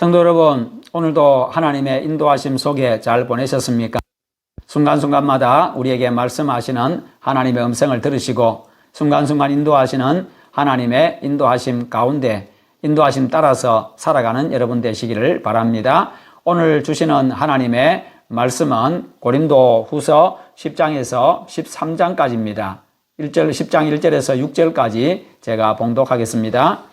성도 여러분, 오늘도 하나님의 인도하심 속에 잘 보내셨습니까? 순간순간마다 우리에게 말씀하시는 하나님의 음성을 들으시고 순간순간 인도하시는 하나님의 인도하심 가운데 인도하심 따라서 살아가는 여러분 되시기를 바랍니다. 오늘 주시는 하나님의 말씀은 고린도 후서 10장에서 13장까지입니다. 10장 1절에서 6절까지 제가 봉독하겠습니다.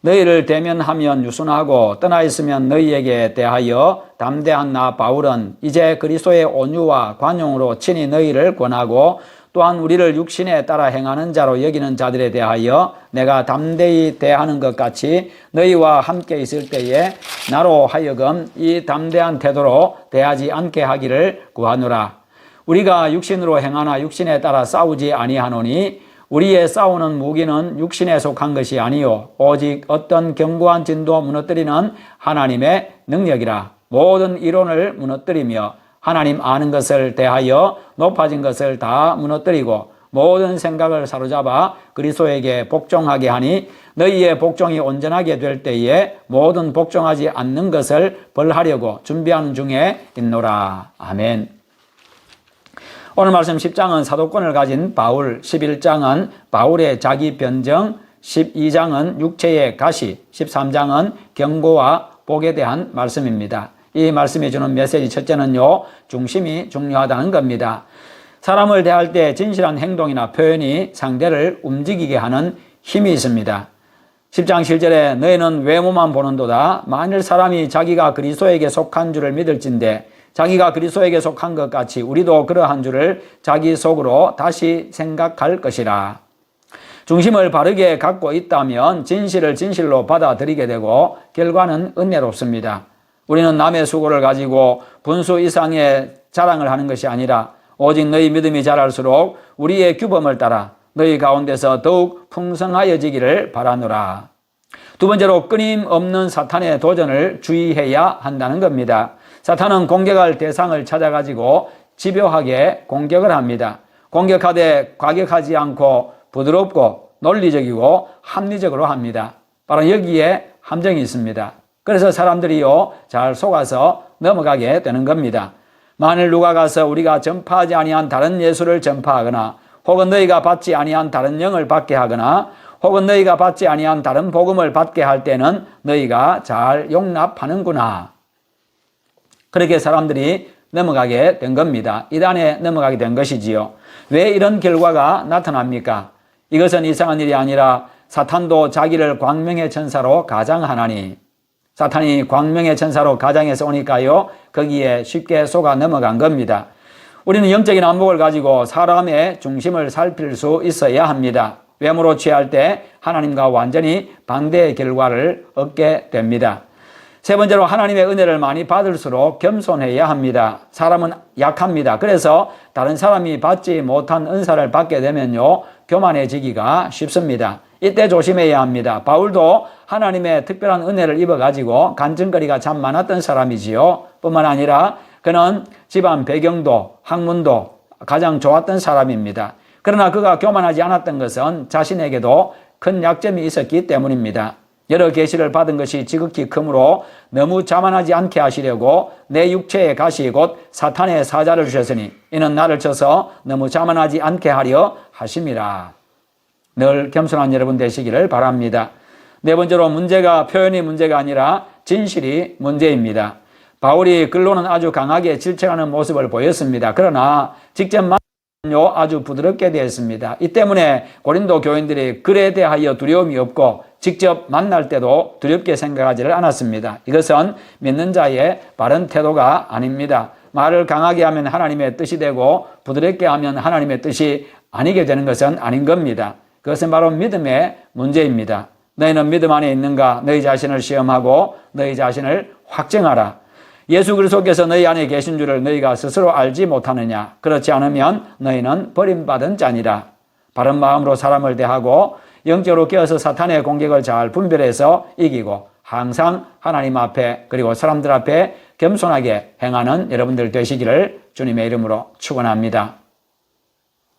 너희를 대면하면 유순하고 떠나 있으면 너희에게 대하여 담대한 나 바울은 이제 그리스도의 온유와 관용으로 친히 너희를 권하고 또한 우리를 육신에 따라 행하는 자로 여기는 자들에 대하여 내가 담대히 대하는 것 같이 너희와 함께 있을 때에 나로 하여금 이 담대한 태도로 대하지 않게 하기를 구하노라. 우리가 육신으로 행하나 육신에 따라 싸우지 아니하노니 우리의 싸우는 무기는 육신에 속한 것이 아니요 오직 어떤 견고한 진도 무너뜨리는 하나님의 능력이라. 모든 이론을 무너뜨리며 하나님 아는 것을 대하여 높아진 것을 다 무너뜨리고 모든 생각을 사로잡아 그리스도에게 복종하게 하니 너희의 복종이 온전하게 될 때에 모든 복종하지 않는 것을 벌하려고 준비하는 중에 있노라. 아멘. 오늘 말씀 10장은 사도권을 가진 바울, 11장은 바울의 자기 변정, 12장은 육체의 가시, 13장은 경고와 복에 대한 말씀입니다. 이 말씀이 주는 메시지 첫째는요, 중심이 중요하다는 겁니다. 사람을 대할 때 진실한 행동이나 표현이 상대를 움직이게 하는 힘이 있습니다. 10장 7절에 너희는 외모만 보는도다. 만일 사람이 자기가 그리스도에게 속한 줄을 믿을진대 자기가 그리스도에게 속한 것 같이 우리도 그러한 줄을 자기 속으로 다시 생각할 것이라. 중심을 바르게 갖고 있다면 진실을 진실로 받아들이게 되고 결과는 은혜롭습니다. 우리는 남의 수고를 가지고 분수 이상의 자랑을 하는 것이 아니라 오직 너희 믿음이 자랄수록 우리의 규범을 따라 너희 가운데서 더욱 풍성하여지기를 바라노라. 두 번째로 끊임없는 사탄의 도전을 주의해야 한다는 겁니다. 사탄은 공격할 대상을 찾아가지고 집요하게 공격을 합니다. 공격하되 과격하지 않고 부드럽고 논리적이고 합리적으로 합니다. 바로 여기에 함정이 있습니다. 그래서 사람들이요 잘 속아서 넘어가게 되는 겁니다. 만일 누가 가서 우리가 전파하지 아니한 다른 예수를 전파하거나 혹은 너희가 받지 아니한 다른 영을 받게 하거나 혹은 너희가 받지 아니한 다른 복음을 받게 할 때는 너희가 잘 용납하는구나. 그렇게 사람들이 넘어가게 된 겁니다. 이단에 넘어가게 된 것이지요. 왜 이런 결과가 나타납니까? 이것은 이상한 일이 아니라 사탄도 자기를 광명의 천사로 가장하나니 사탄이 광명의 천사로 가장해서 오니까요 거기에 쉽게 속아 넘어간 겁니다. 우리는 영적인 안목을 가지고 사람의 중심을 살필 수 있어야 합니다. 외모로 취할 때 하나님과 완전히 반대의 결과를 얻게 됩니다. 세 번째로 하나님의 은혜를 많이 받을수록 겸손해야 합니다. 사람은 약합니다. 그래서 다른 사람이 받지 못한 은사를 받게 되면요 교만해지기가 쉽습니다. 이때 조심해야 합니다. 바울도 하나님의 특별한 은혜를 입어가지고 간증거리가 참 많았던 사람이지요. 뿐만 아니라 그는 집안 배경도 학문도 가장 좋았던 사람입니다. 그러나 그가 교만하지 않았던 것은 자신에게도 큰 약점이 있었기 때문입니다. 여러 계시를 받은 것이 지극히 크므로 너무 자만하지 않게 하시려고 내 육체의 가시 곧 사탄의 사자를 주셨으니 이는 나를 쳐서 너무 자만하지 않게 하려 하심이라. 늘 겸손한 여러분 되시기를 바랍니다. 네 번째로 문제가 표현이 문제가 아니라 진실이 문제입니다. 바울이 글로는 아주 강하게 질책하는 모습을 보였습니다. 그러나 직접 만나면요 아주 부드럽게 되었습니다. 이 때문에 고린도 교인들이 글에 대하여 두려움이 없고 직접 만날 때도 두렵게 생각하지를 않았습니다. 이것은 믿는 자의 바른 태도가 아닙니다. 말을 강하게 하면 하나님의 뜻이 되고 부드럽게 하면 하나님의 뜻이 아니게 되는 것은 아닌 겁니다. 그것은 바로 믿음의 문제입니다. 너희는 믿음 안에 있는가? 너희 자신을 시험하고 너희 자신을 확증하라. 예수 그리스도께서 너희 안에 계신 줄을 너희가 스스로 알지 못하느냐? 그렇지 않으면 너희는 버림받은 자니라. 바른 마음으로 사람을 대하고 영적으로 깨어서 사탄의 공격을 잘 분별해서 이기고 항상 하나님 앞에 그리고 사람들 앞에 겸손하게 행하는 여러분들 되시기를 주님의 이름으로 축원합니다.